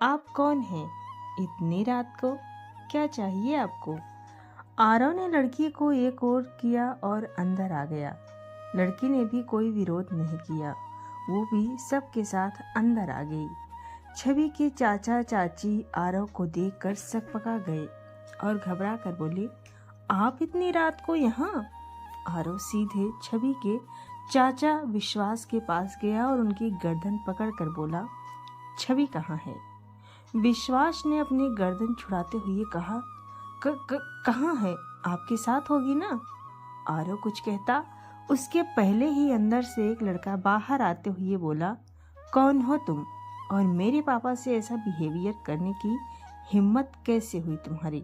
आप कौन हैं? इतनी रात को क्या चाहिए आपको? आरव ने लड़की को एक ओर किया और अंदर आ गया। लड़की ने भी कोई विरोध नहीं किया, वो भी सबके साथ अंदर आ गई। छवि के चाचा चाची आरव को देखकर सकपका गए और घबरा कर बोले, आप इतनी रात को यहाँ? आरव सीधे छवि के चाचा विश्वास के पास गया और उनकी गर्दन पकड़कर बोला, छवि कहाँ है? विश्वास ने अपनी गर्दन छुड़ाते हुए कहा, कहाँ है? आपके साथ होगी ना? आरव कुछ कहता उसके पहले ही अंदर से एक लड़का बाहर आते हुए बोला, कौन हो तुम और मेरे पापा से ऐसा बिहेवियर करने की हिम्मत कैसे हुई तुम्हारी?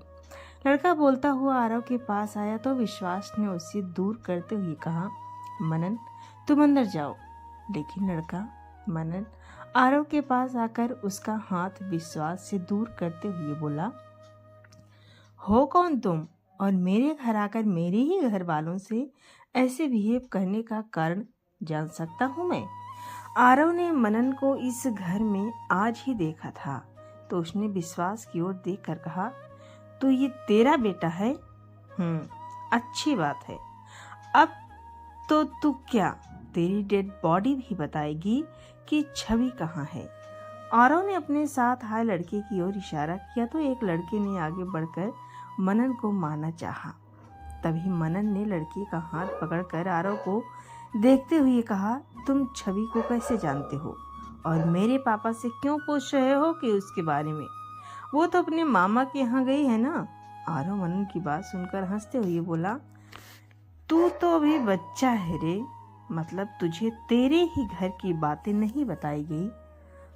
लड़का बोलता हुआ आरव के पास आया तो विश्वास ने उससे दूर करते हुए कहा, मनन तुम अंदर जाओ। लेकिन लड़का मनन आरव के पास आकर उसका हाथ विश्वास से दूर करते हुए बोला, हो कौन तुम और मेरे घर आकर मेरे ही घर वालों से ऐसे बिहेव करने का कारण जान सकता हूँ मैं? आरव ने मनन को इस घर में आज ही देखा था तो उसने विश्वास की ओर देखकर कहा, तो ये तेरा बेटा है? अच्छी बात है। अब तो तू क्या तेरी डेड बॉडी भी बताएगी कि छवि कहाँ है? आरव ने अपने साथ आए लड़के की ओर इशारा किया तो एक लड़के ने आगे बढ़कर मनन को मारना चाहा। तभी मनन ने लड़के का हाथ पकड़कर आरव को देखते हुए कहा, तुम छवि को कैसे जानते हो और मेरे पापा से क्यों पूछ रहे हो कि उसके बारे में? वो तो अपने मामा के यहाँ गई है ना? आरव मनन की बात सुनकर हंसते हुए बोला, तू तो अभी बच्चा है रे, मतलब तुझे तेरे ही घर की बातें नहीं बताई गई?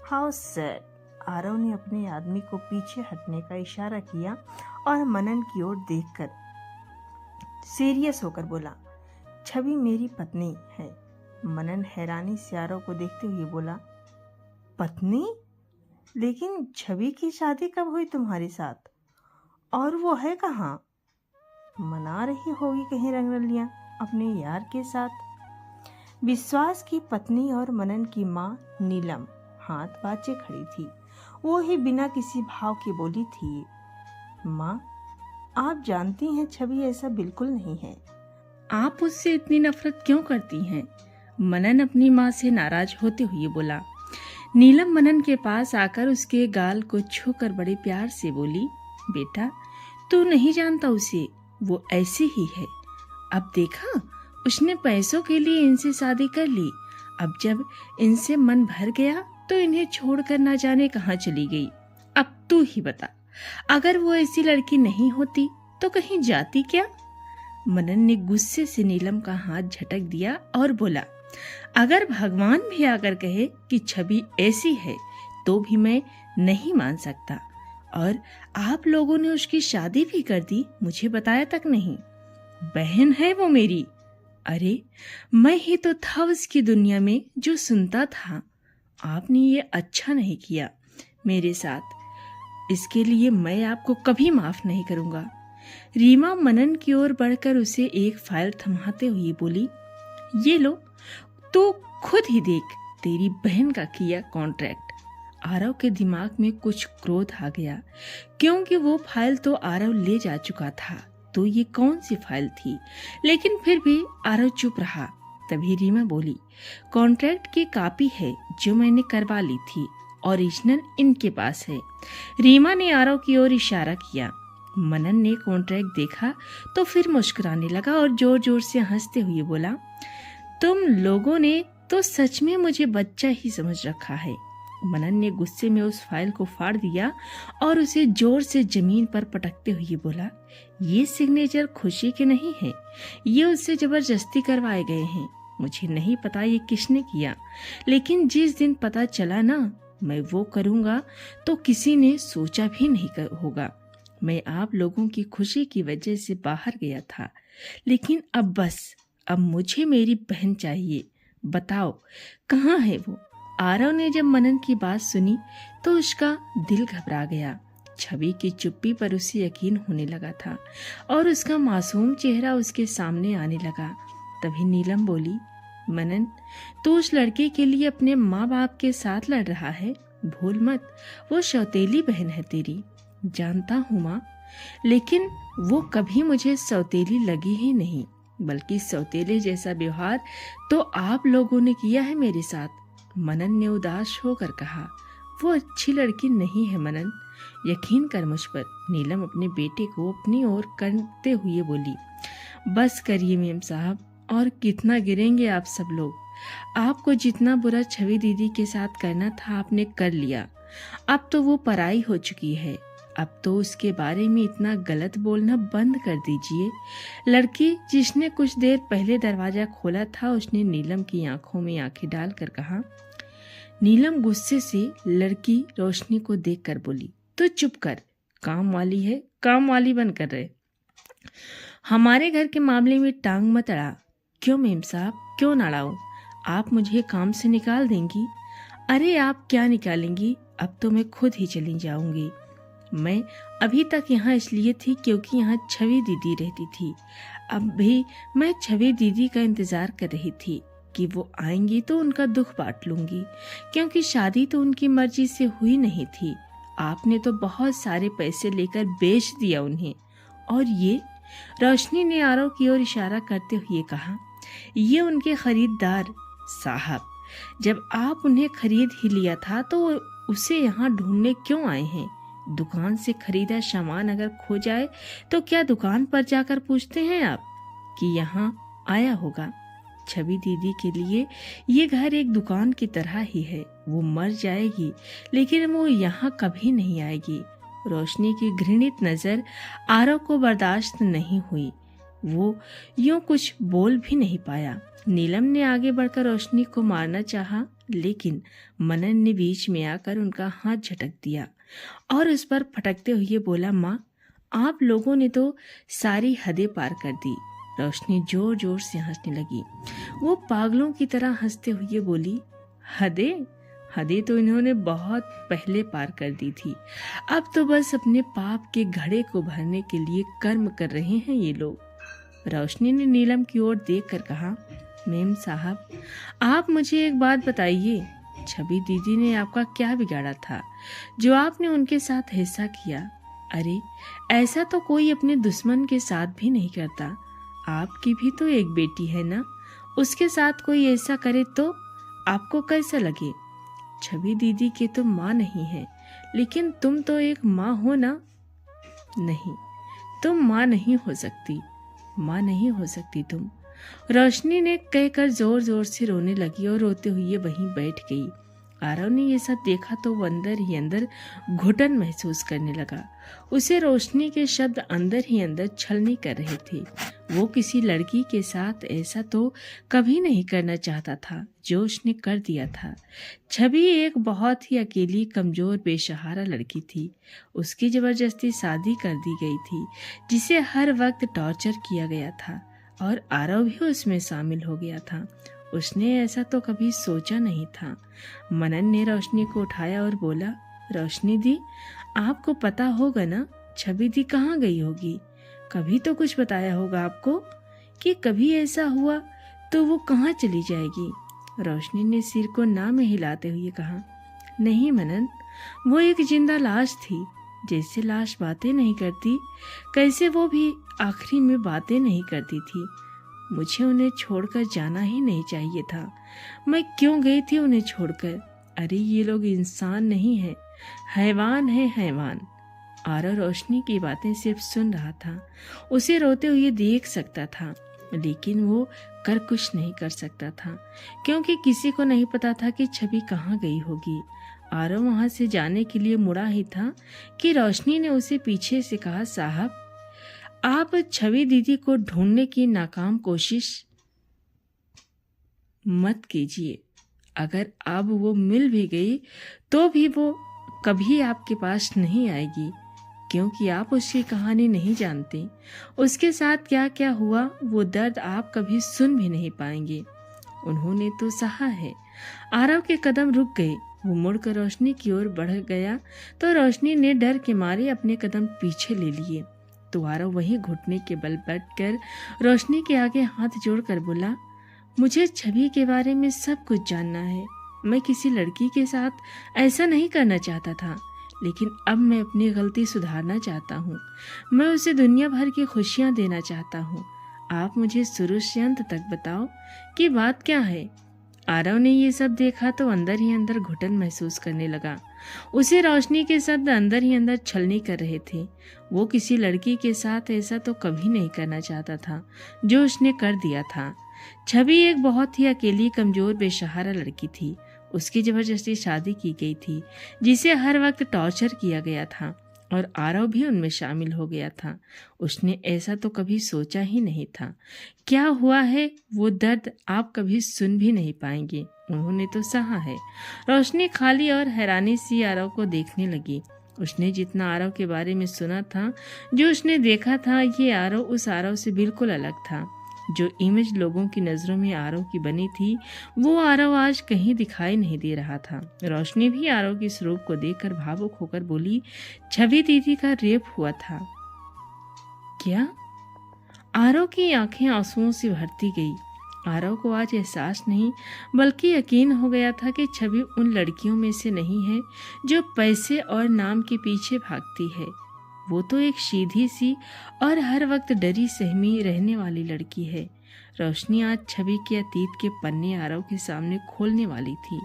How sad. आरव ने अपने आदमी को पीछे हटने का इशारा किया और मनन की ओर देखकर सीरियस होकर बोला, छवि मेरी पत्नी है। मनन हैरानी से आरव को देखते हुए बोला, पत्नी? लेकिन छवि की शादी कब हुई तुम्हारे साथ? और वो है कहाँ? मना रही होगी कहीं रंगरलियां अपने यार के साथ। विश्वास की पत्नी और मनन की माँ नीलम हाथ बाचे खड़ी थी। वो ही बिना किसी भाव की बोली थी, माँ आप जानती हैं छवि ऐसा बिल्कुल नहीं है। आप उससे इतनी नफरत क्यों करती हैं? मनन अपनी माँ से नाराज होते हुए बोला। नीलम मनन के पास आकर उसके गाल को छूकर बड़े प्यार से बोली, बेटा तू नहीं जानता उसे, वो ऐसी ही है। अब देखा, उसने पैसों के लिए इनसे शादी कर ली। अब जब इनसे मन भर गया तो इन्हें छोड़कर ना जाने कहाँ चली गई। अब तू ही बता, अगर वो ऐसी लड़की नहीं होती तो कहीं जाती क्या? मनन ने गुस्से से नीलम का हाथ झटक दिया और बोला, अगर भगवान भी आकर कहे कि छवि ऐसी है तो भी मैं नहीं मान सकता। और आप लोगों ने उसकी शादी भी कर दी, मुझे बताया तक नहीं। बहन है वो मेरी। अरे मैं ही तो था उसकी दुनिया में जो सुनता था। आपने ये अच्छा नहीं किया मेरे साथ, इसके लिए मैं आपको कभी माफ नहीं करूंगा। रीमा मनन की ओर बढ़कर उसे एक फाइल थमाते हुए बोली, ये लो, तू खुद ही देख तेरी बहन का किया कॉन्ट्रैक्ट। आरव के दिमाग में कुछ क्रोध आ गया क्योंकि वो फाइल तो आरव ले जा चुका था, तो ये कौन सी फाइल थी? लेकिन फिर भी आरव चुप रहा। तभी रीमा बोली, कॉन्ट्रैक्ट की कॉपी है जो मैंने करवा ली थी, ओरिजिनल इनके पास है। रीमा ने आरव की ओर इशारा किया। मनन ने कॉन्ट्रैक्ट देखा तो फिर मुस्कुराने लगा और जोर जोर से हंसते हुए बोला, तुम लोगों ने तो सच में मुझे बच्चा ही समझ रखा है। मनन ने गुस्से में उस फाइल को फाड़ दिया और उसे जोर से जमीन पर पटकते हुए बोला, ये सिग्नेचर खुशी के नहीं है, ये उससे जबरदस्ती करवाए गए हैं। मुझे नहीं पता ये किसने किया, लेकिन जिस दिन पता चला ना मैं वो करूंगा तो किसी ने सोचा भी नहीं होगा। मैं आप लोगों की खुशी की वजह से बाहर गया था, लेकिन अब बस, अब मुझे मेरी बहन चाहिए। बताओ कहाँ है वो? आरव ने जब मनन की बात सुनी तो उसका दिल घबरा गया। छवि की चुप्पी पर उसे यकीन होने लगा था और उसका मासूम चेहरा उसके सामने आने लगा। तभी नीलम बोली, मनन तू उस लड़के के लिए अपने माँ बाप के साथ लड़ रहा है, भूल मत, वो सौतेली बहन है तेरी। जानता हूँ माँ, लेकिन वो कभी मुझे सौतेली लगी ही नहीं, बल्कि सौतेले जैसा व्यवहार तो आप लोगों ने किया है मेरे साथ। मनन ने उदास होकर कहा। वो अच्छी लड़की नहीं है मनन, यकीन कर मुझ पर। नीलम अपने बेटे को अपनी ओर करते हुए बोली। बस करिए मेम साहब, और कितना गिरेंगे आप सब लोग। आपको जितना बुरा छवि दीदी के साथ करना था आपने कर लिया। अब तो वो पराई हो चुकी है, अब तो उसके बारे में इतना गलत बोलना बंद कर दीजिए। लड़की जिसने कुछ देर पहले दरवाजा खोला था, उसने नीलम की आंखों में आंखें डालकर कहा। नीलम गुस्से से लड़की रोशनी को देखकर बोली, तू चुप कर, काम वाली है, काम वाली बन कर रहे। हमारे घर के मामले में टांग मत अड़ा। क्यों मेम साहब, क्यों ना अड़ाऊं? आप मुझे काम से निकाल देंगी? अरे आप क्या निकालेंगी, अब तो मैं खुद ही चली जाऊंगी। मैं अभी तक यहाँ इसलिए थी क्योंकि यहाँ छवि दीदी रहती थी। अब भी मैं छवि दीदी का इंतजार कर रही थी कि वो आएंगी तो उनका दुख बांट लूंगी, क्योंकि शादी तो उनकी मर्जी से हुई नहीं थी। आपने तो बहुत सारे पैसे लेकर बेच दिया उन्हें। और ये, रोशनी ने आरव की ओर इशारा करते हुए कहा, ये उनके खरीदार साहब। जब आप उन्हें खरीद ही लिया था तो उसे यहाँ ढूंढने क्यों आए हैं? दुकान से खरीदा सामान अगर खो जाए तो क्या दुकान पर जाकर पूछते हैं आप कि यहाँ आया होगा? छवि दीदी के लिए ये घर एक दुकान की तरह ही है। वो मर जाएगी लेकिन वो यहाँ कभी नहीं आएगी। रोशनी की घृणित नजर आरव को बर्दाश्त नहीं हुई। वो यूं कुछ बोल भी नहीं पाया। नीलम ने आगे बढ़कर रोशनी को मारना चाहा, लेकिन मनन ने बीच में आकर उनका हाथ झटक दिया और उस पर फटकते हुए बोला, माँ, आप लोगों ने तो सारी हदें पार कर दी। रोशनी जोर जोर से हंसने लगी। वो पागलों की तरह हंसते हुए बोली, हदें? हदें तो इन्होंने बहुत पहले पार कर दी थी। अब तो बस अपने पाप के घड़े को भरने के लिए कर्म कर रहे हैं ये लोग। रोशनी ने नीलम की ओर देखकर कहा, मेम साहब, आप मुझे एक बात बताइए, छवि दीदी ने आपका क्या बिगाड़ा था जो आपने उनके साथ ऐसा किया? अरे ऐसा तो कोई अपने दुश्मन के साथ भी नहीं करता। आपकी भी तो एक बेटी है ना, उसके साथ कोई ऐसा करे तो आपको कैसा लगे? छवि दीदी के तो माँ नहीं है, लेकिन तुम तो एक माँ हो ना? नहीं, तुम माँ नहीं हो सकती, माँ नहीं हो सकती तुम। रोशनी ने कहकर जोर जोर से रोने लगी और रोते हुए वहीं बैठ गई। आरव ने ये सब देखा तो वो अंदर ही अंदर घुटन महसूस करने लगा। उसे रोशनी के शब्द अंदर ही अंदर छलनी कर रहे थे। वो किसी लड़की के साथ ऐसा तो कभी नहीं करना चाहता था जो उसने कर दिया था। छवि एक बहुत ही अकेली, कमजोर, बेसहारा लड़की थी। उसकी जबरदस्ती शादी कर दी गई थी, जिसे हर वक्त टॉर्चर किया गया था, और आरव भी उसमें शामिल हो गया था। उसने ऐसा तो कभी सोचा नहीं था। मनन ने रोशनी को उठाया और बोला, रोशनी दी, आपको पता होगा ना छवि दी कहाँ गई होगी? कभी तो कुछ बताया होगा आपको कि कभी ऐसा हुआ तो वो कहाँ चली जाएगी? रोशनी ने सिर को ना में हिलाते हुए कहा, नहीं मनन, वो एक जिंदा लाश थी। जैसे लाश बातें नहीं करती, कैसे वो भी आखिरी में बातें नहीं करती थी। मुझे उन्हें छोड़कर जाना ही नहीं चाहिए था। मैं क्यों गई थी उन्हें छोड़कर? अरे ये लोग इंसान नहीं है, हैवान है, हैवान। आरव रोशनी की बातें सिर्फ सुन रहा था। उसे रोते हुए देख सकता था, लेकिन वो कर कुछ नहीं कर सकता था, क्योंकि किसी को नहीं पता था कि छवि कहाँ गई होगी। आरव वहां से जाने के लिए मुड़ा ही था कि रोशनी ने उसे पीछे से कहा, साहब, आप छवि दीदी को ढूंढने की नाकाम कोशिश मत कीजिए। अगर अब वो मिल भी गई तो भी वो कभी आपके पास नहीं आएगी, क्योंकि आप उसकी कहानी नहीं जानते। उसके साथ क्या क्या हुआ वो दर्द आप कभी सुन भी नहीं पाएंगे। उन्होंने तो सहा है। आरव के कदम रुक गए। वो मुड़कर रोशनी की ओर बढ़ गया तो रोशनी ने डर के मारे अपने कदम पीछे ले लिए। तो आरव वहीं घुटने के बल बैठकर रोशनी के आगे हाथ जोड़कर बोला, मुझे छवि के बारे में सब कुछ जानना है। मैं किसी लड़की के साथ ऐसा नहीं करना चाहता था, लेकिन अब मैं अपनी गलती सुधारना चाहता हूँ। मैं उसे दुनिया भर की खुशियाँ देना चाहता हूँ। आप मुझे शुरू से अंत तक बताओ कि बात क्या है। आरव ने ये सब देखा तो अंदर ही अंदर घुटन महसूस करने लगा। उसे रोशनी के शब्द अंदर ही अंदर छलनी कर रहे थे। वो किसी लड़की के साथ ऐसा तो कभी नहीं करना चाहता था जो उसने कर दिया था। छवि एक बहुत ही अकेली, कमजोर, बेसहारा लड़की थी। उसकी जबरदस्ती शादी की गई थी, जिसे हर वक्त टॉर्चर किया गया था, और आरव भी उनमें शामिल हो गया था। उसने ऐसा तो कभी सोचा ही नहीं था। क्या हुआ है वो दर्द आप कभी सुन भी नहीं पाएंगे। उन्होंने तो सहा है। रोशनी खाली और हैरानी सी आरव को देखने लगी। उसने जितना आरव के बारे में सुना था, जो उसने देखा था, ये आरव उस आरव से बिल्कुल अलग था। जो इमेज लोगों की नज़रों में आरव की बनी थी, वो आरव आज कहीं दिखाई नहीं दे रहा था। रोशनी भी आरव के स्वरूप को देखकर भावुक होकर बोली, छवि दीदी का रेप हुआ था क्या? आरव की आंखें आंसुओं से भरती गई। आरव को आज एहसास नहीं बल्कि यकीन हो गया था कि छवि उन लड़कियों में से नहीं है जो पैसे और नाम के पीछे भागती है। वो तो एक सीधी सी और हर वक्त डरी सहमी रहने वाली लड़की है। रोशनी आज छवि के अतीत के पन्ने आरव के सामने खोलने वाली थी।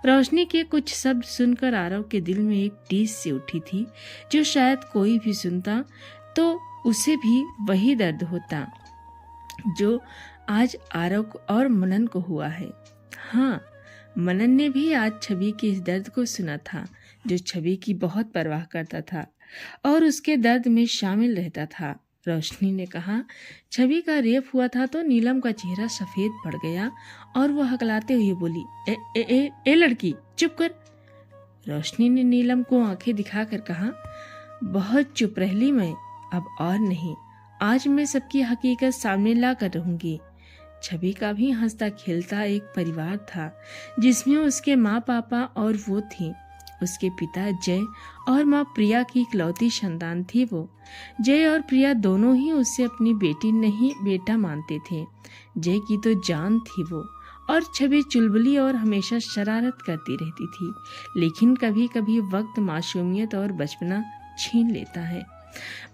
रोशनी के कुछ शब्द सुनकर आरव के दिल में एक टीस सी उठी थी, जो शायद कोई भी सुनता तो उसे भी वही दर्द होता जो आज आरव और मनन को हुआ है। हाँ, मनन ने भी आज छवि के इस दर्द को सुना था, जो छवि की बहुत परवाह करता था और उसके दर्द में शामिल रहता था। रोशनी ने कहा, छवि का रेप हुआ था तो नीलम का चेहरा सफेद पड़ गया और वो हकलाते हुए बोली, ए लड़की, चुप कर। रोशनी ने नीलम को आंखें दिखाकर कहा, बहुत चुप रह ली मैं, अब और नहीं। आज मैं सबकी हकीकत सामने ला कर रहूंगी। छवि का भी हंसता खेलता एक परिवार था, जिसमें उसके माँ पापा और वो थी। उसके पिता जय और माँ प्रिया की इकलौती संतान थी वो। जय और प्रिया दोनों ही उससे अपनी बेटी नहीं बेटा मानते थे। जय की तो जान थी वो, और छवि चुलबुली और हमेशा शरारत करती रहती थी। लेकिन कभी कभी वक्त मासूमियत और बचपना छीन लेता है।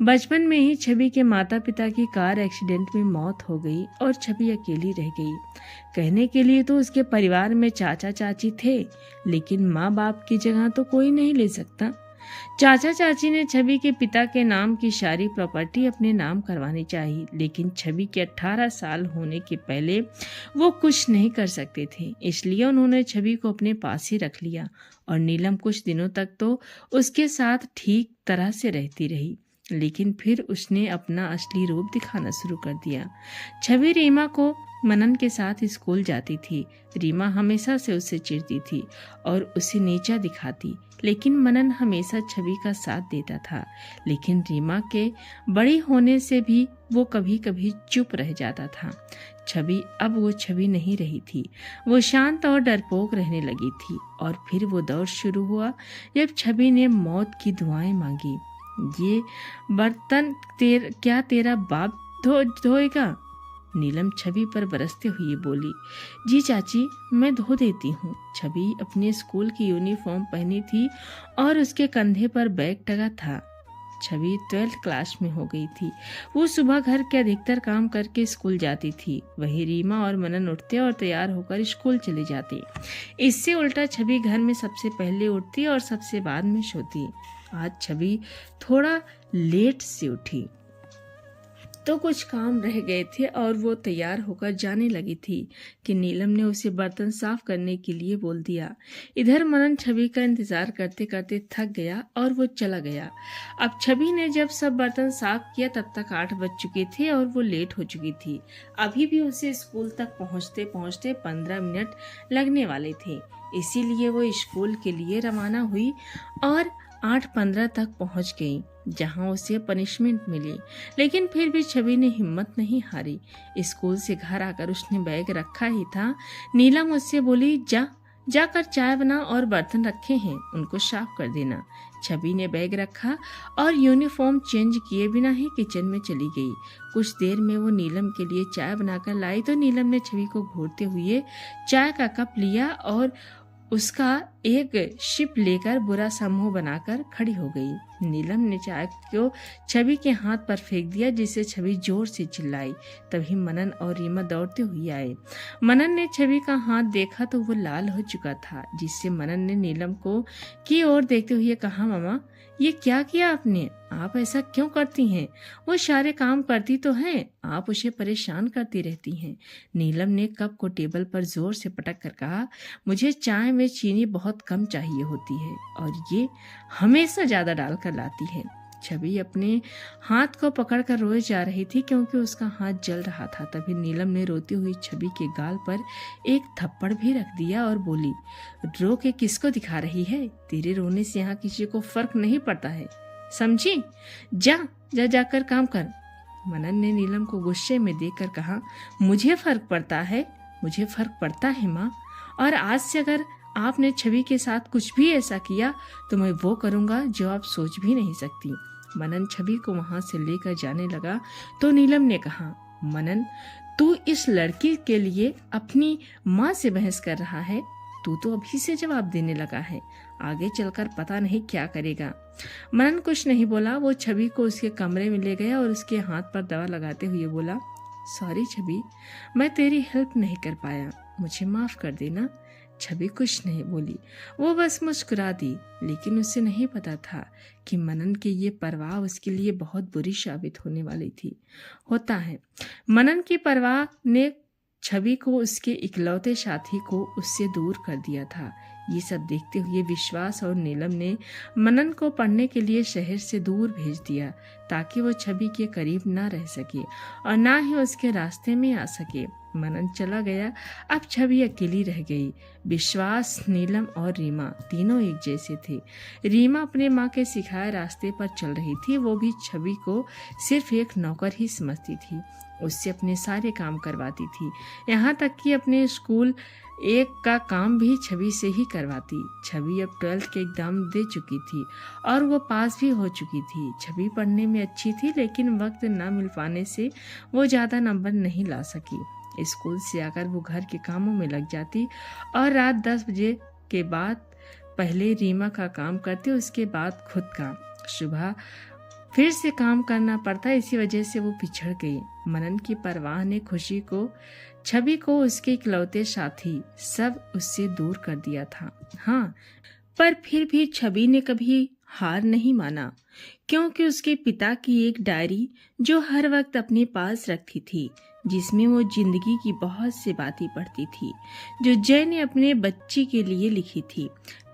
बचपन में ही छवि के माता पिता की कार एक्सीडेंट में मौत हो गई और छवि अकेली रह गई। कहने के लिए तो उसके परिवार में चाचा चाची थे, लेकिन माँ बाप की जगह तो कोई नहीं ले सकता। चाचा चाची ने छवि के पिता के नाम की सारी प्रॉपर्टी अपने नाम करवानी चाहिए, लेकिन छवि के 18 साल होने के पहले वो कुछ नहीं कर सकते थे। इसलिए उन्होंने छवि को अपने पास ही रख लिया और नीलम कुछ दिनों तक तो उसके साथ ठीक तरह से रहती रही, लेकिन फिर उसने अपना असली रूप दिखाना शुरू कर दिया। छवि रीमा को मनन के साथ स्कूल जाती थी। रीमा हमेशा से उससे चिढ़ती थी और उसे नीचा दिखाती, लेकिन मनन हमेशा छवि का साथ देता था। लेकिन रीमा के बड़ी होने से भी वो कभी कभी चुप रह जाता था। छवि अब वो छवि नहीं रही थी। वो शांत और डरपोक रहने लगी थी। और फिर वो दौर शुरू हुआ जब छवि ने मौत की दुआएं मांगी। ये बर्तन क्या तेरा बाप धोएगा? नीलम छवि पर बरसते हुए बोली, जी चाची, मैं धो देती हूँ। छवि अपने स्कूल की यूनिफॉर्म पहनी थी और उसके कंधे पर बैग टंगा था। छवि 12th क्लास में हो गई थी। वो सुबह घर के अधिकतर काम करके स्कूल जाती थी। वही रीमा और मनन उठते और तैयार होकर स्कूल चले जाते। इससे उल्टा छवि घर में सबसे पहले उठती और सबसे बाद में सोती। आज छवि थोड़ा लेट से उठी तो कुछ काम रह गए थे और वो तैयार होकर जाने लगी थी कि नीलम ने उसे बर्तन साफ करने के लिए बोल दिया। इधर मनन छवि का इंतजार करते करते थक गया और वो चला गया। अब छवि ने जब सब बर्तन साफ किया तब तक 8 बज चुके थे और वो लेट हो चुकी थी। अभी भी उसे स्कूल तक पहुंचते पहुंचते 15 मिनट लगने वाले थे। इसीलिए वो स्कूल के लिए रवाना हुई और 8:15 तक पहुंच गई, जहां उसे पनिशमेंट मिली। लेकिन फिर भी छवि ने हिम्मत नहीं हारी। स्कूल से घर आकर उसने बैग रखा ही था। नीलम उससे बोली, जाकर चाय बना और बर्तन रखे हैं, उनको साफ कर देना। छवि ने बैग रखा और यूनिफॉर्म चेंज किए बिना ही किचन में चली गई। कुछ देर में वो नीलम के लिए चाय बनाकर लाई तो नीलम ने छवि को घूरते हुए चाय का कप लिया और उसका एक शिप लेकर बुरा समूह बनाकर खड़ी हो गई। नीलम ने चाय को छवि के हाथ पर फेंक दिया, जिससे छवि जोर से चिल्लाई। तभी मनन और रीमा दौड़ते हुए आए। मनन ने छवि का हाथ देखा तो वो लाल हो चुका था, जिससे मनन ने नीलम को की ओर देखते हुए कहा, मामा ये क्या किया आपने? आप ऐसा क्यों करती हैं? वो सारे काम करती तो है, आप उसे परेशान करती रहती हैं। नीलम ने कप को टेबल पर जोर से पटक कर कहा, मुझे चाय में चीनी बहुत कम चाहिए होती है और ये हमेशा ज्यादा डालकर लाती है। छवि अपने हाथ को पकड़कर रोए जा रही थी, क्योंकि उसका हाथ जल रहा था। तभी नीलम ने रोती हुई छवि के गाल पर एक थप्पड़ भी रख दिया और बोली, रो के किसको दिखा रही है? तेरे रोने से यहाँ किसी को फर्क नहीं पड़ता है, समझी? जा जा जाकर काम कर। मनन ने नीलम को गुस्से में देखकर कहा, मुझे फर्क पड़ता है? मुझे फर्क पड़ता है माँ, और आज से अगर आपने छवि के साथ कुछ भी ऐसा किया तो मैं वो करूँगा जो आप सोच भी नहीं सकती। मनन छवि को वहां से लेकर जाने लगा तो नीलम ने कहा, मनन तू इस लड़की के लिए अपनी माँ से बहस कर रहा है? तू तो अभी से जवाब देने लगा है, आगे चलकर पता नहीं क्या करेगा। मनन कुछ नहीं बोला। वो छवि को उसके कमरे में ले गया और उसके हाथ पर दवा लगाते हुए बोला, सॉरी छवि, मैं तेरी हेल्प नहीं कर पाया, मुझे माफ कर देना। छवि कुछ नहीं बोली, वो बस मुस्कुरा दी। लेकिन उसे नहीं पता था कि मनन की ये परवाह उसके लिए बहुत बुरी साबित होने वाली थी। होता है, मनन की परवाह ने छवि को, उसके इकलौते साथी को, उससे दूर कर दिया था। ये सब देखते हुए विश्वास और नीलम ने मनन को पढ़ने के लिए शहर से दूर भेज दिया, ताकि वो छवि के करीब ना रह सके और ना ही उसके रास्ते में आ सके। मनन चला गया, अब छवि अकेली रह गई। विश्वास, नीलम और रीमा तीनों एक जैसे थे। रीमा अपने माँ के सिखाए रास्ते पर चल रही थी। वो भी छवि को सिर्फ एक नौकर ही समझती थी, उससे अपने सारे काम करवाती थी, यहाँ तक कि अपने स्कूल एक का काम भी छवि से ही करवाती। छवि अब 12th के एग्जाम दे चुकी थी और वो पास भी हो चुकी थी। छवि पढ़ने में अच्छी थी, लेकिन वक्त न मिल पाने से वो ज़्यादा नंबर नहीं ला सकी। स्कूल से आकर वो घर के कामों में लग जाती और रात 10 बजे के बाद पहले रीमा का काम करती, उसके बाद खुद का। सुबह फिर से काम करना पड़ता, इसी वजह से वो पिछड़ गई। मनन की परवाह ने खुशी को, छवि को, उसके इकलौते साथी, सब उससे दूर कर दिया था। हाँ, पर फिर भी छवि ने कभी हार नहीं माना, क्योंकि उसके पिता की एक डायरी जो हर वक्त अपने पास रखती थी, जिसमें वो जिंदगी की बहुत सी बातें पढ़ती थी जो जय ने अपने बच्ची के लिए लिखी थी।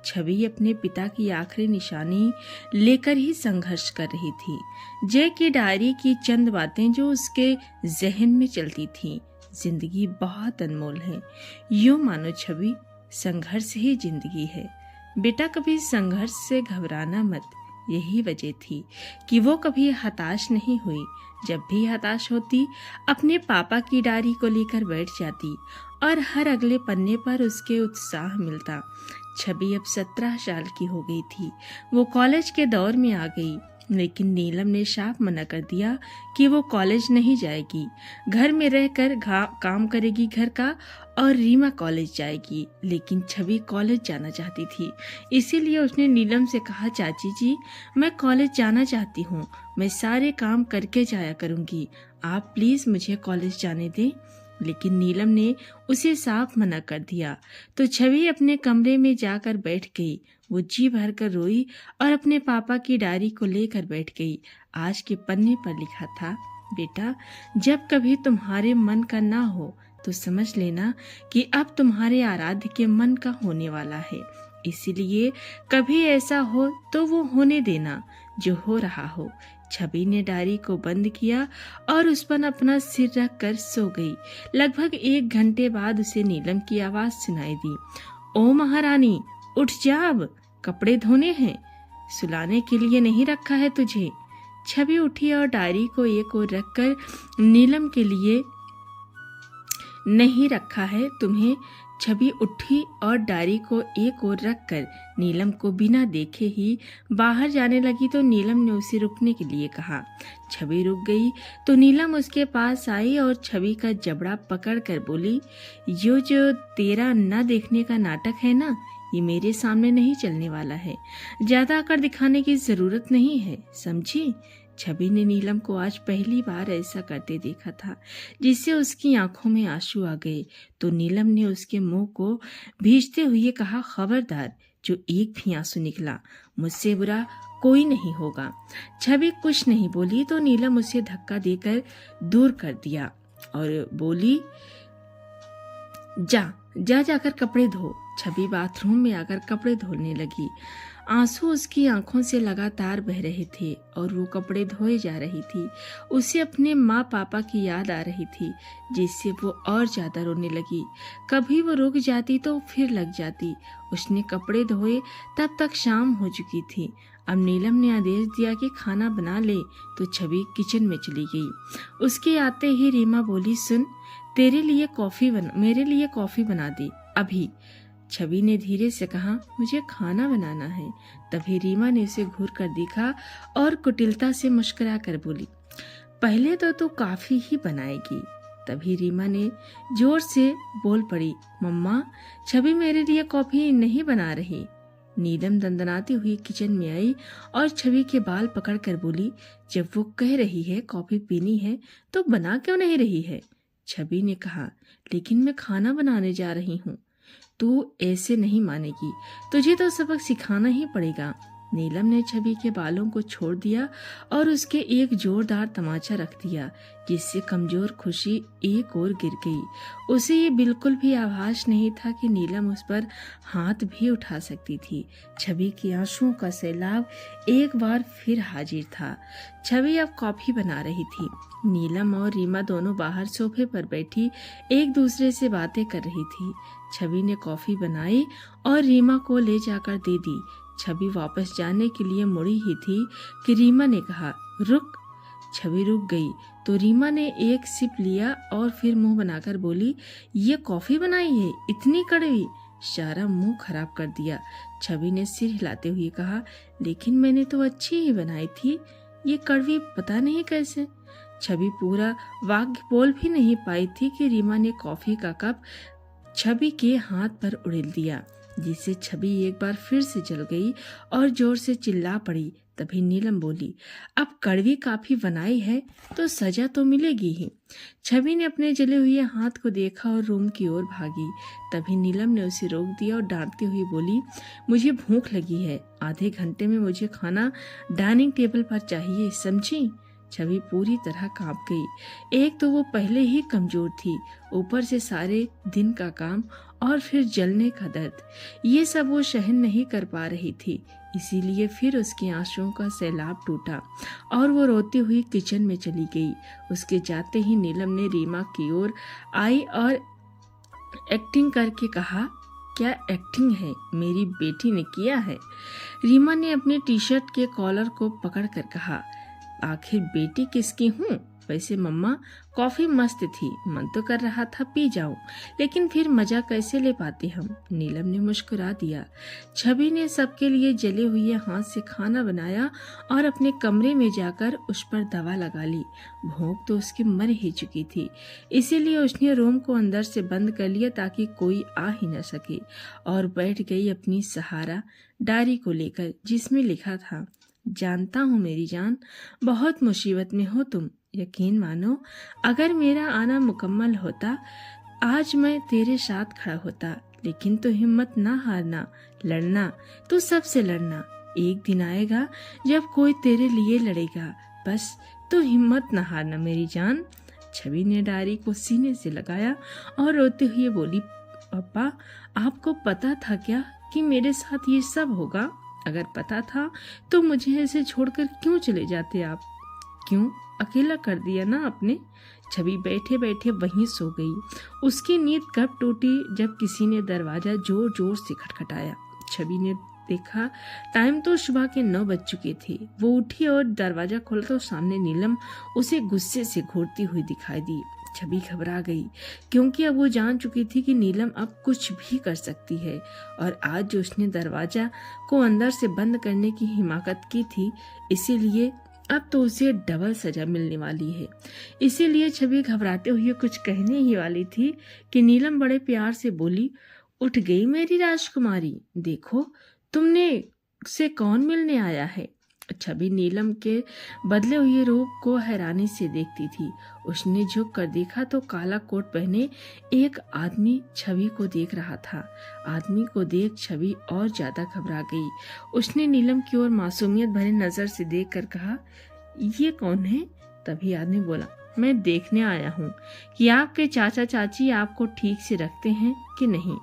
छवि अपने पिता की आखिरी निशानी लेकर ही संघर्ष कर रही थी। जय की डायरी की चंद बातें जो उसके जहन में चलती थीं, जिंदगी बहुत अनमोल है, यूं मानो छवि, संघर्ष ही जिंदगी है। बेटा, कभी संघर्ष से घबराना मत। यही वजह थी कि वो कभी हताश नहीं हुई। जब भी हताश होती, अपने पापा की डायरी को लेकर बैठ जाती और हर अगले पन्ने पर उसके उत्साह मिलता। छवि अब 17 साल की हो गई थी। वो कॉलेज के दौर में आ गई, लेकिन नीलम ने साफ मना कर दिया कि वो कॉलेज नहीं जाएगी। घर में रहकर काम करेगी घर का, और रीमा कॉलेज जाएगी। लेकिन छवि कॉलेज जाना चाहती थी, इसीलिए उसने नीलम से कहा, चाची जी, मैं कॉलेज जाना चाहती हूँ, मैं सारे काम करके जाया करूँगी, आप प्लीज मुझे कॉलेज जाने दें। लेकिन नीलम ने उसे साफ मना कर दिया। तो छवि अपने कमरे में जाकर बैठ गई। वो जी भर कर रोई और अपने पापा की डायरी को लेकर बैठ गई। आज के पन्ने पर लिखा था, बेटा, जब कभी तुम्हारे मन का ना हो तो समझ लेना कि अब तुम्हारे आराध्य के मन का होने वाला है। इसीलिए कभी ऐसा हो तो वो होने देना जो हो रहा हो। छवि ने डायरी को बंद किया और उस पर अपना सिर रख कर सो गई। लगभग 1 घंटे बाद उसे नीलम की आवाज सुनाई दी, ओ महारानी, उठ जा, अब कपड़े धोने हैं, सुलाने के लिए नहीं रखा है तुझे। छवि उठी और डायरी को एक ओर रखकर, नीलम के लिए नहीं रखा है तुम्हें। छवि उठी और डायरी को एक ओर रखकर नीलम को बिना देखे ही बाहर जाने लगी तो नीलम ने उसे रुकने के लिए कहा। छवि रुक गई तो नीलम उसके पास आई और छवि का जबड़ा पकड़ कर बोली, यो जो तेरा न देखने का नाटक है ना, ये मेरे सामने नहीं चलने वाला है। ज्यादा आकर दिखाने की जरूरत नहीं है, समझी? छवि ने नीलम को आज पहली बार ऐसा करते देखा था, जिससे उसकी आंखों में आंसू आ गए। तो नीलम ने उसके मुंह को भींचते हुए कहा, खबरदार, जो एक भी आंसू निकला मुझसे बुरा कोई नहीं होगा। छवि कुछ नहीं बोली तो नीलम उसे धक्का देकर दूर कर दिया और बोली, जाकर कपड़े धो। छवि बाथरूम में आकर कपड़े धोने लगी। आंसू उसकी आंखों से लगातार बह रहे थे और वो कपड़े धोए जा रही थी। उसे अपने माँ पापा की याद आ रही थी, जिससे वो और ज्यादा रोने लगी। कभी वो रुक जाती तो फिर लग जाती। उसने कपड़े धोए तब तक शाम हो चुकी थी। अब नीलम ने आदेश दिया कि खाना बना ले, तो छवि किचन में चली गई। उसके आते ही रीमा बोली, सुन, मेरे लिए कॉफी बना दे अभी। छवि ने धीरे से कहा, मुझे खाना बनाना है। तभी रीमा ने उसे घूर कर देखा और कुटिलता से मुस्कुरा कर बोली, पहले तो तू काफी ही बनाएगी। तभी रीमा ने जोर से बोल पड़ी, मम्मा, छवि मेरे लिए कॉफी नहीं बना रही। नीलम दंदनाती हुई किचन में आई और छवि के बाल पकड़कर बोली, जब वो कह रही है कॉफी पीनी है तो बना क्यों नहीं रही है? छवि ने कहा, लेकिन मैं खाना बनाने जा रही हूँ। तू ऐसे नहीं मानेगी, तुझे तो सबक सिखाना ही पड़ेगा। नीलम ने छवि के बालों को छोड़ दिया और उसके एक जोरदार तमाचा रख दिया, जिससे कमजोर खुशी एक ओर गिर गई। उसे ये बिल्कुल भी आभास नहीं था कि नीलम उस पर हाथ भी उठा सकती थी। छवि के आंसुओं का सैलाब एक बार फिर हाजिर था। छवि अब कॉफी बना रही थी। नीलम और रीमा दोनों बाहर सोफे पर बैठी एक दूसरे से बातें कर रही थी। छवि ने कॉफी बनाई और रीमा को ले जाकर दे दी। छवि वापस जाने के लिए मुड़ी ही थी कि रीमा ने कहा, रुक। छवि रुक गई तो रीमा ने एक सिप लिया और फिर मुंह बनाकर बोली, ये कॉफी बनाई है, इतनी कड़वी? सारा मुंह खराब कर दिया। छवि ने सिर हिलाते हुए कहा, लेकिन मैंने तो अच्छी ही बनाई थी, ये कड़वी पता नहीं कैसे। छवि पूरा वाक्य बोल भी नहीं पाई थी कि रीमा ने कॉफी का कप छवि के हाथ पर उड़ेल दिया, जिससे छवि एक बार फिर से जल गई और जोर से चिल्ला पड़ी। तभी नीलम बोली, अब कड़वी काफी बनाई है तो सजा तो मिलेगी ही। छवि ने अपने जले हुए हाथ को देखा और रूम की ओर भागी। तभी नीलम ने उसे रोक दिया और डांटती हुई बोली, मुझे भूख लगी है, आधे घंटे में मुझे खाना डाइनिंग टेबल पर चाहिए, समझी? छवि पूरी तरह कांप गई। एक तो वो पहले ही कमजोर थी, ऊपर से सारे दिन का काम और फिर जलने का दर्द, ये सब वो सहन नहीं कर पा रही थी। इसीलिए फिर उसके आंसुओं का सैलाब टूटा और वो रोती हुई किचन में चली गई। उसके जाते ही नीलम ने रीमा की ओर आई और एक्टिंग करके कहा, क्या एक्टिंग है, मेरी बेटी ने किया है? रीमा ने अपने टी शर्ट के कॉलर को पकड़कर कहा, आखिर बेटी किसकी हूँ? वैसे मम्मा, कॉफी मस्त थी, मन तो कर रहा था पी जाऊं, लेकिन फिर मजा कैसे ले पाते हम? नीलम ने मुस्कुरा दिया। छवि ने सबके लिए जले हुए हाथ से खाना बनाया और अपने कमरे में जाकर उस पर दवा लगा ली। भूख तो उसकी मर ही चुकी थी, इसीलिए उसने रूम को अंदर से बंद कर लिया ताकि कोई आ ही न सके, और बैठ गई अपनी सहारा डायरी को लेकर, जिसमें लिखा था, जानता हूँ मेरी जान, बहुत मुसीबत में हो तुम। यकीन मानो, अगर मेरा आना मुकम्मल होता आज मैं तेरे साथ खड़ा होता, लेकिन तो हिम्मत ना हारना, लड़ना, तू सबसे लड़ना। एक दिन आएगा जब कोई तेरे लिए लड़ेगा, बस तू हिम्मत ना हारना मेरी जान। छवि ने डायरी को सीने से लगाया और रोते हुए बोली, पापा, आपको पता था क्या कि मेरे साथ ये सब होगा? अगर पता था तो मुझे ऐसे छोड़कर क्यों चले जाते आप? क्यों अकेला कर दिया ना आपने? छवि बैठे बैठे वहीं सो गई। उसकी नींद कब टूटी जब किसी ने दरवाजा जोर जोर से खटखटाया। छवि ने देखा टाइम तो सुबह के 9 बज चुके थे। वो उठी और दरवाजा खोला तो सामने नीलम उसे गुस्से से घूरती हुई दिखाई दी। छवि घबरा गई, क्योंकि अब वो जान चुकी थी कि नीलम अब कुछ भी कर सकती है, और आज जो उसने दरवाजा को अंदर से बंद करने की हिमाकत की थी, इसीलिए अब तो उसे डबल सजा मिलने वाली है। इसीलिए छवि घबराते हुए कुछ कहने ही वाली थी कि नीलम बड़े प्यार से बोली, उठ गई मेरी राजकुमारी, देखो तुमने से कौन मिलने आया है। छवि नीलम के बदले हुए रूप को हैरानी से देखती थी। उसने झुक कर देखा तो काला कोट पहने एक आदमी छवि को देख रहा था। आदमी को देख छवि और ज्यादा घबरा गई। उसने नीलम की ओर मासूमियत भरी नजर से देखकर कहा, ये कौन है? तभी आदमी बोला, मैं देखने आया हूँ कि आपके चाचा चाची आपको ठीक से रखते हैं कि नहीं।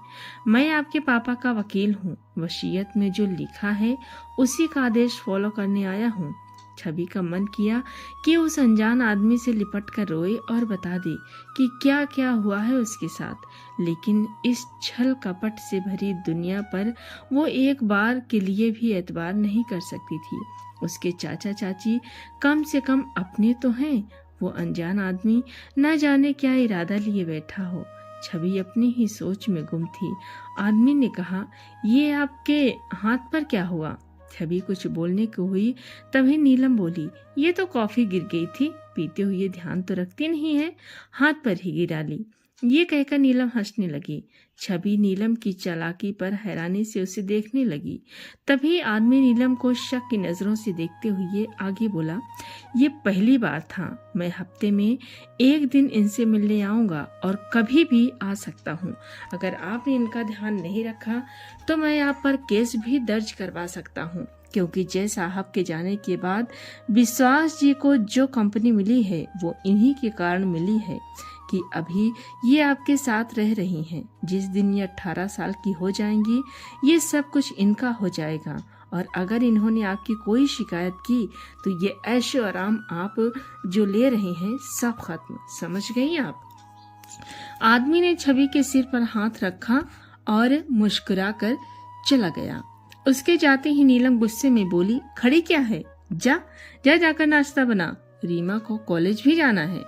मैं आपके पापा का वकील हूँ। वसीयत में जो लिखा है उसी का आदेश फॉलो करने आया हूँ। छवि का मन किया कि उस अनजान आदमी से लिपट कर रोए और बता दे कि क्या क्या हुआ है उसके साथ, लेकिन इस छल कपट से भरी दुनिया पर वो एक बार के लिए भी एतबार नहीं कर सकती थी। उसके चाचा चाची कम से कम अपने तो हैं। वो अनजान आदमी न जाने क्या इरादा लिए बैठा हो। छवि अपनी ही सोच में गुम थी। आदमी ने कहा, ये आपके हाथ पर क्या हुआ? छवि कुछ बोलने को हुई, तभी नीलम बोली, ये तो कॉफी गिर गई थी, पीते हुए ध्यान तो रखती नहीं है, हाथ पर ही गिरा ली। ये कहकर नीलम हंसने लगी। छवि नीलम की चालाकी पर हैरानी से उसे देखने लगी। तभी आदमी नीलम को शक की नजरों से देखते हुए आगे बोला, ये पहली बार था। मैं हफ्ते में एक दिन इनसे मिलने आऊंगा और कभी भी आ सकता हूँ। अगर आपने इनका ध्यान नहीं रखा तो मैं आप पर केस भी दर्ज करवा सकता हूँ, क्योंकि जय साहब के जाने के बाद विश्वास जी को जो कंपनी मिली है वो इन्हीं के कारण मिली है कि अभी ये आपके साथ रह रही हैं। जिस दिन ये 18 साल की हो जाएंगी ये सब कुछ इनका हो जाएगा, और अगर इन्होंने आपकी कोई शिकायत की तो ये ऐशो आराम आप जो ले रहे हैं सब खत्म। समझ गई आप? आदमी ने छवि के सिर पर हाथ रखा और मुस्कुराकर चला गया। उसके जाते ही नीलम गुस्से में बोली, खड़ी क्या है? जाकर नाश्ता बना, रीमा को कॉलेज भी जाना है।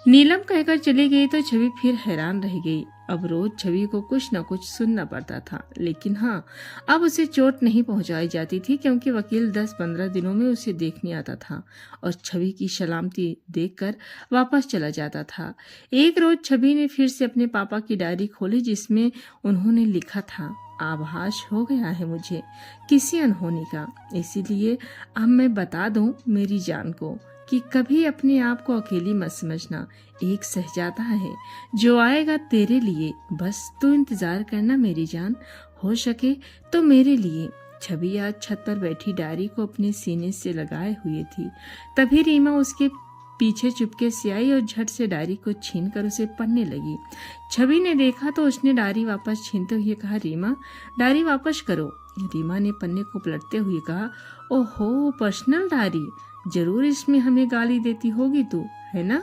नीलम कहकर चली गई तो छवि फिर हैरान रह गई। अब रोज छवि को कुछ न कुछ सुनना पड़ता था, लेकिन हाँ, अब उसे चोट नहीं पहुंचाई जाती थी, क्योंकि वकील 10-15 दिनों में उसे देखने आता था और छवि की सलामती देखकर वापस चला जाता था। एक रोज छवि ने फिर से अपने पापा की डायरी खोली, जिसमें उन्होंने लिखा था, आभास हो गया है मुझे किसी अनहोनी का, इसीलिए अब मैं बता दूं मेरी जान को कि कभी अपने आप को अकेली मत समझना। एक शहजादा है जो आएगा तेरे लिए, बस तू इंतजार करना मेरी जान, हो सके तो मेरे लिए। छवि आज छत पर बैठी डायरी को अपने सीने से लगाए हुए थी। तभी रीमा उसके पीछे चुपके से आई और झट से डायरी को छीनकर उसे पढ़ने लगी। छवि ने देखा तो उसने डायरी वापस छीनते हुए कहा, रीमा डायरी वापस करो। रीमा ने पन्ने को पलटते हुए कहा, ओहो, पर्सनल डायरी, जरूर इसमें हमें गाली देती होगी तू, है ना?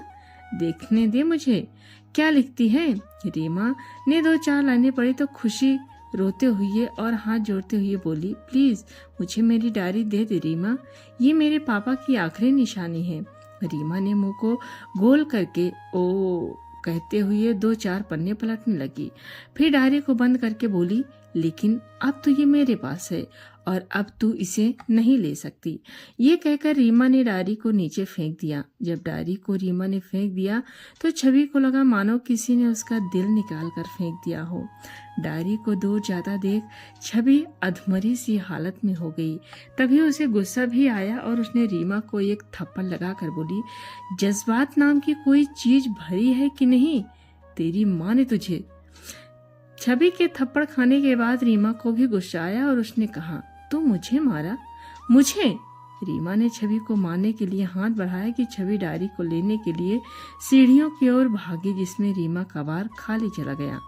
देखने दे मुझे, क्या लिखती है? रीमा ने 2-4 लाइनें पढ़ी तो खुशी रोते हुए और हाथ जोड़ते हुए बोली, प्लीज मुझे मेरी डायरी दे दे रीमा, ये मेरे पापा की आखिरी निशानी है। रीमा ने मुंह को गोल करके ओ कहते हुए 2-4 पन्ने पलटने लगी। फिर डायरी को बंद करके बोली, लेकिन अब तो ये मेरे पास है और अब तू इसे नहीं ले सकती। ये कहकर रीमा ने डायरी को नीचे फेंक दिया। जब डायरी को रीमा ने फेंक दिया तो छवि को लगा मानो किसी ने उसका दिल निकाल कर फेंक दिया हो। डायरी को दूर जाता देख छवि अधमरी सी हालत में हो गई। तभी उसे गुस्सा भी आया और उसने रीमा को एक थप्पड़ लगाकर बोली, जज्बात नाम की कोई चीज भरी है कि नहीं? तेरी माँ ने तुझे। छवि के थप्पड़ खाने के बाद रीमा को भी गुस्सा आया और उसने कहा, तू मुझे मारा? मुझे? रीमा ने छवि को मारने के लिए हाथ बढ़ाया कि छवि डायरी को लेने के लिए सीढ़ियों की ओर भागी, जिसमें रीमा का वार खाली चला गया।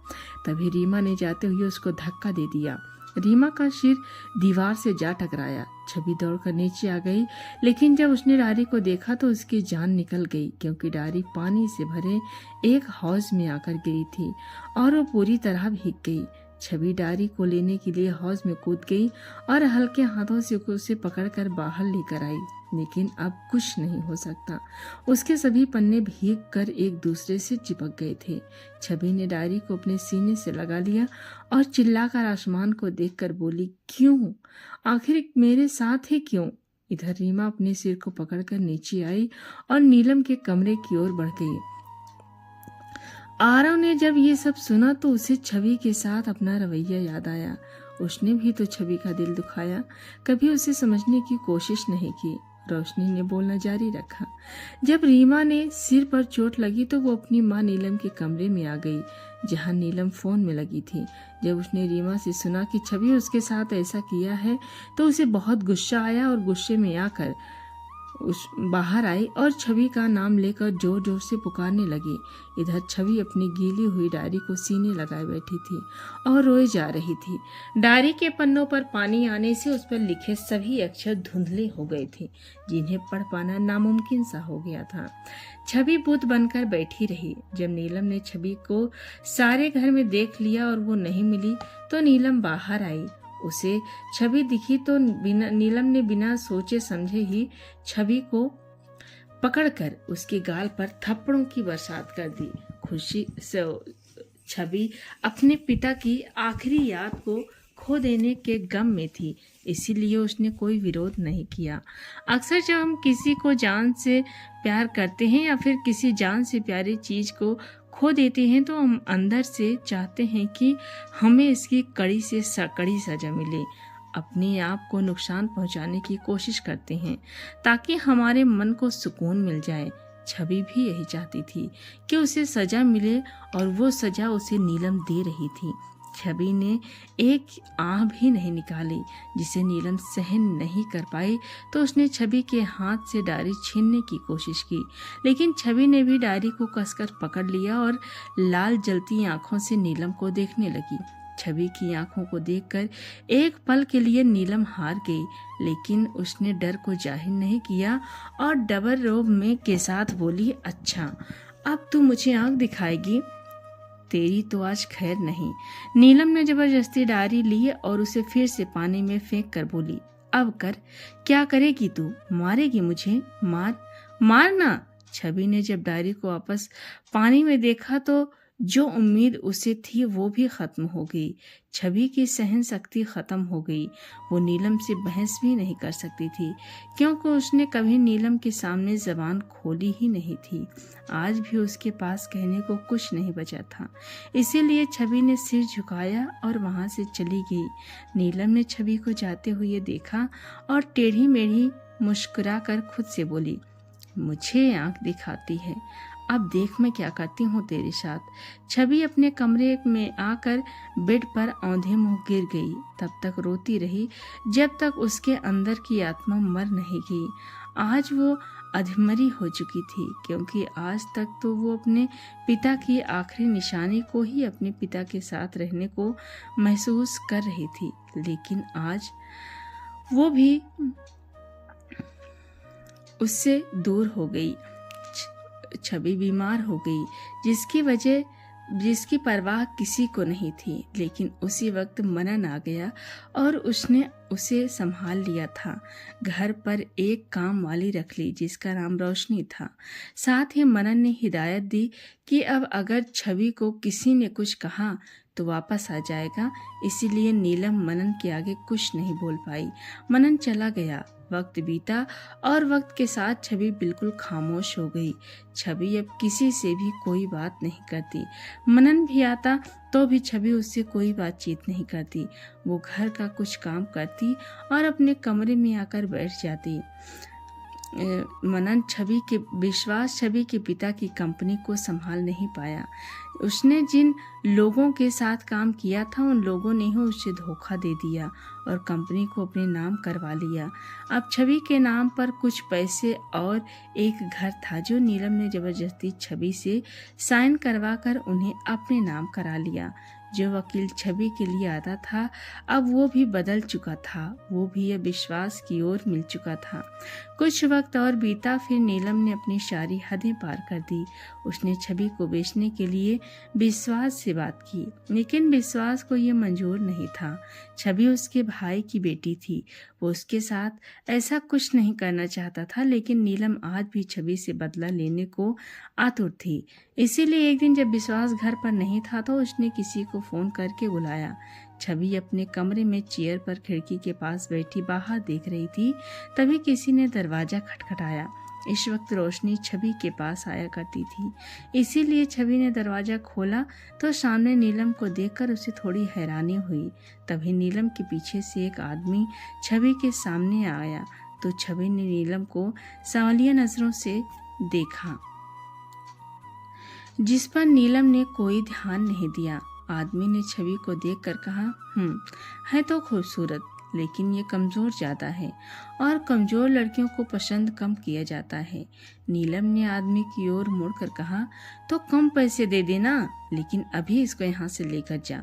तभी रीमा ने जाते हुए उसको धक्का दे दिया। रीमा का सिर दीवार से जा टकराया। छवि दौड़कर नीचे आ गई, लेकिन जब उसने डायरी को देखा तो उसकी जान निकल गई, क्योंकि डायरी पानी से भरे एक हौज में आकर गिरी थी और वो पूरी तरह भीग गई। छवि डायरी को लेने के लिए हौज में कूद गई और हल्के हाथों से उसे पकड़कर बाहर लेकर आई, लेकिन अब कुछ नहीं हो सकता। उसके सभी पन्ने भीग कर एक दूसरे से चिपक गए थे। छवि ने डायरी को अपने सीने से लगा लिया और चिल्लाकर आसमान को देखकर बोली, क्यों? आखिर मेरे साथ ही क्यों? इधर रीमा अपने सिर को पकड़कर नीचे आई और नीलम के कमरे की ओर बढ़ गई। आरव ने जब ये सब सुना तो उसे छवि के साथ अपना रवैया याद आया। उसने भी तो छवि का दिल दुखाया, कभी उसे समझने की कोशिश नहीं की। रोशनी ने बोलना जारी रखा। जब रीमा ने सिर पर चोट लगी तो वो अपनी माँ नीलम के कमरे में आ गई, जहाँ नीलम फोन में लगी थी। जब उसने रीमा से सुना कि छवि उसके साथ ऐसा किया है तो उसे बहुत गुस्सा आया और गुस्से में आकर उस बाहर आई और छवि का नाम लेकर जोर जोर से पुकारने लगी। इधर छवि अपनी गीली हुई डायरी को सीने लगाए बैठी थी और रोए जा रही थी। डायरी के पन्नों पर पानी आने से उस पर लिखे सभी अक्षर धुंधले हो गए थे, जिन्हें पढ़ पाना नामुमकिन सा हो गया था। छवि बुत बनकर बैठी रही। जब नीलम ने छवि को सारे घर में देख लिया और वो नहीं मिली तो नीलम बाहर आई। उसे छवि दिखी तो नीलम ने बिना सोचे समझे ही छवि को पकड़कर उसके गाल पर थप्पड़ों की बरसात कर दी। खुशी से छवि अपने पिता की आखिरी याद को खो देने के गम में थी, इसीलिए उसने कोई विरोध नहीं किया। अक्सर जब हम किसी को जान से प्यार करते हैं या फिर किसी जान से प्यारी चीज को खो देते हैं तो हम अंदर से चाहते हैं कि हमें इसकी कड़ी से कड़ी सजा मिले। अपने आप को नुकसान पहुंचाने की कोशिश करते हैं ताकि हमारे मन को सुकून मिल जाए। छवि भी यही चाहती थी कि उसे सजा मिले और वो सजा उसे नीलम दे रही थी। छवि ने एक आह भी नहीं निकाली जिसे नीलम सहन नहीं कर पाई, तो उसने छवि के हाथ से डायरी छीनने की कोशिश की, लेकिन छवि ने भी डायरी को कसकर पकड़ लिया और लाल जलती आंखों से नीलम को देखने लगी। छवि की आंखों को देखकर एक पल के लिए नीलम हार गई, लेकिन उसने डर को जाहिर नहीं किया और डबल रोब में के साथ बोली, अच्छा अब तू मुझे आंख दिखाएगी? तेरी तो आज खैर नहीं। नीलम ने जबरदस्ती डायरी ली और उसे फिर से पानी में फेंक कर बोली, अब कर। क्या करेगी तू? मारेगी मुझे? मारना। छवि ने जब डायरी को वापस पानी में देखा तो जो उम्मीद उसे थी वो भी खत्म हो गई। छवि की सहन शक्ति खत्म हो गई। वो नीलम से बहस भी नहीं कर सकती थी, क्योंकि उसने कभी नीलम के सामने जबान खोली ही नहीं थी। आज भी उसके पास कहने को कुछ नहीं बचा था, इसीलिए छवि ने सिर झुकाया और वहां से चली गई। नीलम ने छवि को जाते हुए देखा और टेढ़ी मेढ़ी मुस्कुरा कर खुद से बोली, मुझे आंख दिखाती है, अब देख मैं क्या करती हूँ तेरे साथ। छवि अपने कमरे में आकर बेड पर औंधे मुंह गिर गई। तब तक रोती रही जब तक उसके अंदर की आत्मा मर नहीं गई। आज वो अधमरी हो चुकी थी, क्योंकि आज तक तो वो अपने पिता की आखिरी निशानी को ही अपने पिता के साथ रहने को महसूस कर रही थी, लेकिन आज वो भी उससे दूर हो गई। छवि बीमार हो गई, जिसकी परवाह किसी को नहीं थी, लेकिन उसी वक्त मनन आ गया और उसने उसे संभाल लिया था। घर पर एक काम वाली रख ली जिसका नाम रोशनी था। साथ ही मनन ने हिदायत दी कि अब अगर छवि को किसी ने कुछ कहा तो वापस आ जाएगा, इसीलिए नीलम मनन के आगे कुछ नहीं बोल पाई। मनन चला गया। वक्त बीता और वक्त के साथ छवि बिल्कुल खामोश हो गई। छवि अब किसी से भी कोई बात नहीं करती। मनन भी आता तो भी छवि उससे कोई बातचीत नहीं करती। वो घर का कुछ काम करती और अपने कमरे में आकर बैठ जाती। मनन छवि के पिता की कंपनी को संभाल नहीं पाया। उसने जिन लोगों के साथ काम किया था उन लोगों ने ही उसे धोखा दे दिया और कंपनी को अपने नाम करवा लिया। अब छवि के नाम पर कुछ पैसे और एक घर था जो नीलम ने जबरदस्ती छवि से साइन करवा कर उन्हें अपने नाम करा लिया। जो वकील छवि के लिए आता था अब वो भी बदल चुका था। वो भी अब विश्वास की ओर मिल चुका था। कुछ वक्त और बीता, फिर नीलम ने अपनी सारी हदें पार कर दी। उसने छवि को बेचने के लिए विश्वास से बात की, लेकिन विश्वास को ये मंजूर नहीं था। छवि उसके भाई की बेटी थी, वो उसके साथ ऐसा कुछ नहीं करना चाहता था, लेकिन नीलम आज भी छवि से बदला लेने को आतुर थी। इसीलिए एक दिन जब विश्वास घर पर नहीं था तो उसने किसी को फोन करके बुलाया। छवि अपने कमरे में चेयर पर खिड़की के पास बैठी बाहर देख रही थी। तभी किसी ने दरवाजा खटखटाया। इस वक्त रोशनी छवि के पास आया करती थी, इसीलिए छवि ने दरवाज़ा खोला तो सामने नीलम को देखकर उसे थोड़ी हैरानी हुई। तभी नीलम के पीछे से एक आदमी छवि के सामने आया तो छवि ने नीलम को सवालिया नज़रों से देखा, जिस पर नीलम ने कोई ध्यान नहीं दिया। आदमी ने छवि को देखकर कहा, है तो खूबसूरत, लेकिन ये कमज़ोर ज़्यादा है और कमज़ोर लड़कियों को पसंद कम किया जाता है। नीलम ने आदमी की ओर मुड़कर कहा, तो कम पैसे दे देना, लेकिन अभी इसको यहाँ से लेकर जा,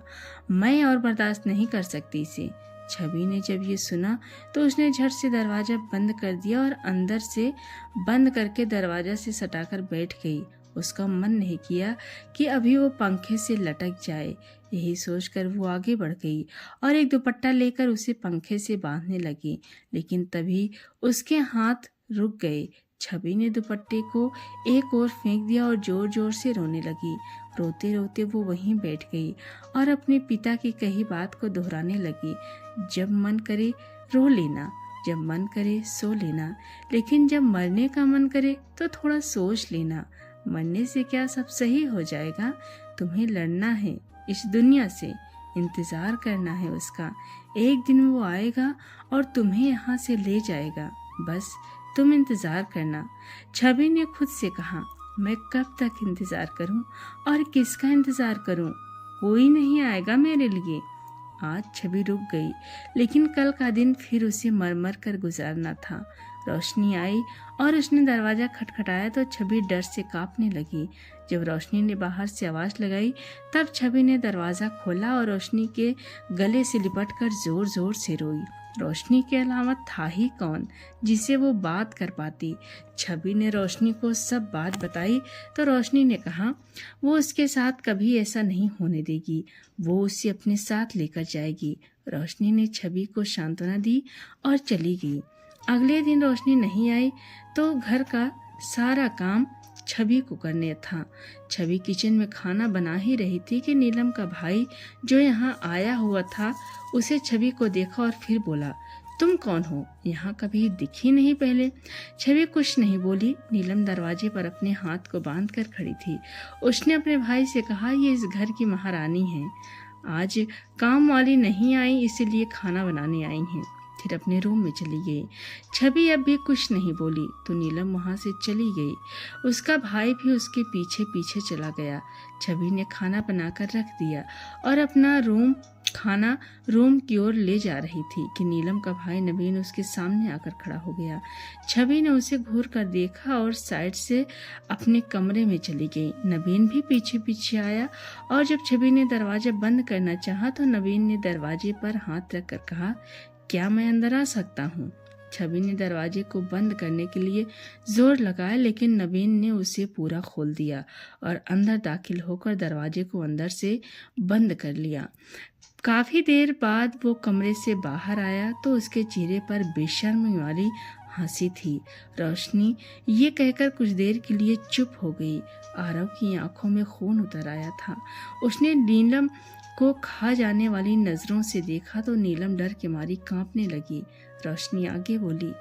मैं और बर्दाश्त नहीं कर सकती इसे। छवि ने जब ये सुना तो उसने झट से दरवाज़ा बंद कर दिया और अंदर से बंद करके दरवाज़ा से सटाकर बैठ गई। उसका मन नहीं किया कि अभी वो पंखे से लटक जाए। यही सोचकर वो आगे बढ़ गई और एक दुपट्टा लेकर उसे पंखे से बांधने लगी, लेकिन तभी उसके हाथ रुक गए। छवि ने दुपट्टे को एक ओर फेंक दिया और जोर जोर से रोने लगी। रोते रोते वो वहीं बैठ गई और अपने पिता की कही बात को दोहराने लगी, जब मन करे रो लेना, जब मन करे सो लेना, लेकिन जब मरने का मन करे तो थोड़ा सोच लेना। मरने से क्या सब सही हो जाएगा? तुम्हें लड़ना है इस दुनिया से, इंतज़ार करना है उसका। एक दिन वो आएगा और तुम्हें यहाँ से ले जाएगा, बस तुम इंतज़ार करना। छवि ने खुद से कहा, मैं कब तक इंतज़ार करूं और किसका इंतज़ार करूं? कोई नहीं आएगा मेरे लिए। आज छवि रुक गई, लेकिन कल का दिन फिर उसे मर मर कर गुजारना था। रोशनी आई और उसने दरवाज़ा खटखटाया तो छवि डर से कांपने लगी। जब रोशनी ने बाहर से आवाज़ लगाई तब छवि ने दरवाज़ा खोला और रोशनी के गले से लिपटकर ज़ोर ज़ोर से रोई। रोशनी के अलावा था ही कौन जिसे वो बात कर पाती। छवि ने रोशनी को सब बात बताई तो रोशनी ने कहा वो उसके साथ कभी ऐसा नहीं होने देगी, वो उसे अपने साथ लेकर जाएगी। रोशनी ने छवि को सांत्वना दी और चली गई। अगले दिन रोशनी नहीं आई तो घर का सारा काम छवि को करने था। छवि किचन में खाना बना ही रही थी कि नीलम का भाई जो यहाँ आया हुआ था उसे छवि को देखा और फिर बोला, तुम कौन हो? यहाँ कभी दिखी नहीं पहले। छवि कुछ नहीं बोली। नीलम दरवाजे पर अपने हाथ को बांध कर खड़ी थी। उसने अपने भाई से कहा, ये इस घर की महारानी है, आज काम वाली नहीं आई इसलिए खाना बनाने आई हैं। फिर अपने रूम में चली गई। छवि अब भी कुछ नहीं बोली तो नीलम वहाँ से चली गई। उसका भाई भी उसके पीछे पीछे चला गया। छवि ने खाना बनाकर रख दिया और अपना खाना रूम की ओर ले जा रही थी कि नीलम का भाई नवीन उसके सामने आकर खड़ा हो गया। छवि ने उसे घूर कर देखा और साइड से अपने कमरे में चली गई। नवीन भी पीछे पीछे आया और जब छवि ने दरवाजा बंद करना चाहा तो नवीन ने दरवाजे पर हाथ रखकर कहा, क्या मैं अंदर आ सकता हूँ? छवि ने दरवाजे को बंद करने के लिए जोर लगाया, लेकिन नवीन ने उसे पूरा खोल दिया और अंदर दाखिल होकर दरवाजे को अंदर से बंद कर लिया। काफी देर बाद वो कमरे से बाहर आया तो उसके चेहरे पर बेशर्मी वाली हंसी थी। रोशनी ये कहकर कुछ देर के लिए चुप हो गई। आरव की आंखों में खून उतर आया था। उसने नीलम को खा जाने वाली नजरों से देखा तो नीलम डर के मारी कांपने लगी। रोशनी आगे बोली,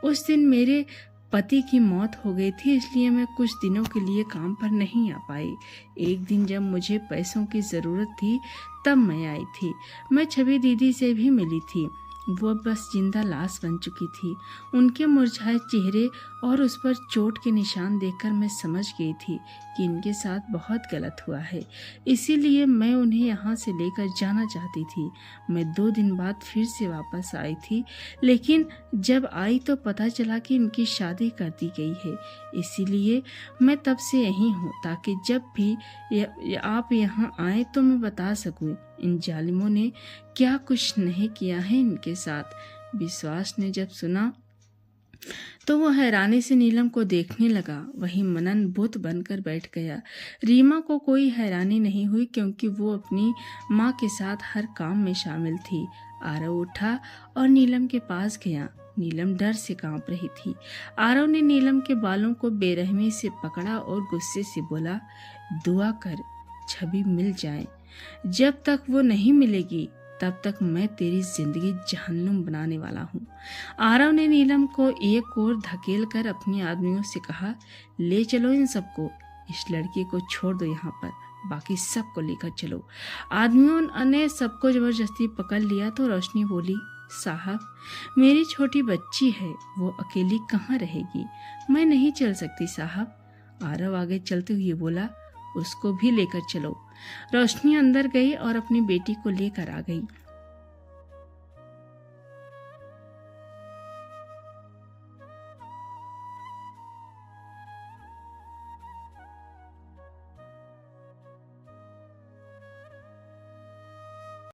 उस दिन मेरे पति की मौत हो गई थी, इसलिए मैं कुछ दिनों के लिए काम पर नहीं आ पाई। एक दिन जब मुझे पैसों की ज़रूरत थी तब मैं आई थी। मैं छवि दीदी से भी मिली थी, वो बस जिंदा लाश बन चुकी थी। उनके मुरझाए चेहरे और उस पर चोट के निशान देखकर मैं समझ गई थी कि इनके साथ बहुत गलत हुआ है, इसीलिए मैं उन्हें यहाँ से लेकर जाना चाहती थी। मैं 2 दिन बाद फिर से वापस आई थी, लेकिन जब आई तो पता चला कि इनकी शादी कर दी गई है। इसीलिए मैं तब से यहीं हूँ ताकि जब भी आप यहाँ आए तो मैं बता सकूँ इन जालिमों ने क्या कुछ नहीं किया है इनके साथ। विश्वास ने जब सुना तो वो हैरानी से नीलम को देखने लगा। वहीं मनन बुत बनकर बैठ गया। रीमा को कोई हैरानी नहीं हुई क्योंकि वो अपनी माँ के साथ हर काम में शामिल थी। आरव उठा और नीलम के पास गया। नीलम डर से कांप रही थी। आरव ने नीलम के बालों को बेरहमी से पकड़ा और गुस्से से बोला, दुआ कर छवि मिल जाए। जब तक वो नहीं मिलेगी तब तक मैं तेरी जिंदगी जहन्नुम बनाने वाला हूँ। आरव ने नीलम को एक ओर धकेल कर अपने आदमियों से कहा, ले चलो इन सबको, इस लड़की को छोड़ दो यहाँ पर, बाकी सबको लेकर चलो। आदमियों ने सबको जबरदस्ती पकड़ लिया तो रोशनी बोली, साहब मेरी छोटी बच्ची है, वो अकेली कहाँ रहेगी, मैं नहीं चल सकती साहब। आरव आगे चलते हुए बोला, उसको भी लेकर चलो। रोशनी अंदर गई और अपनी बेटी को लेकर आ गई।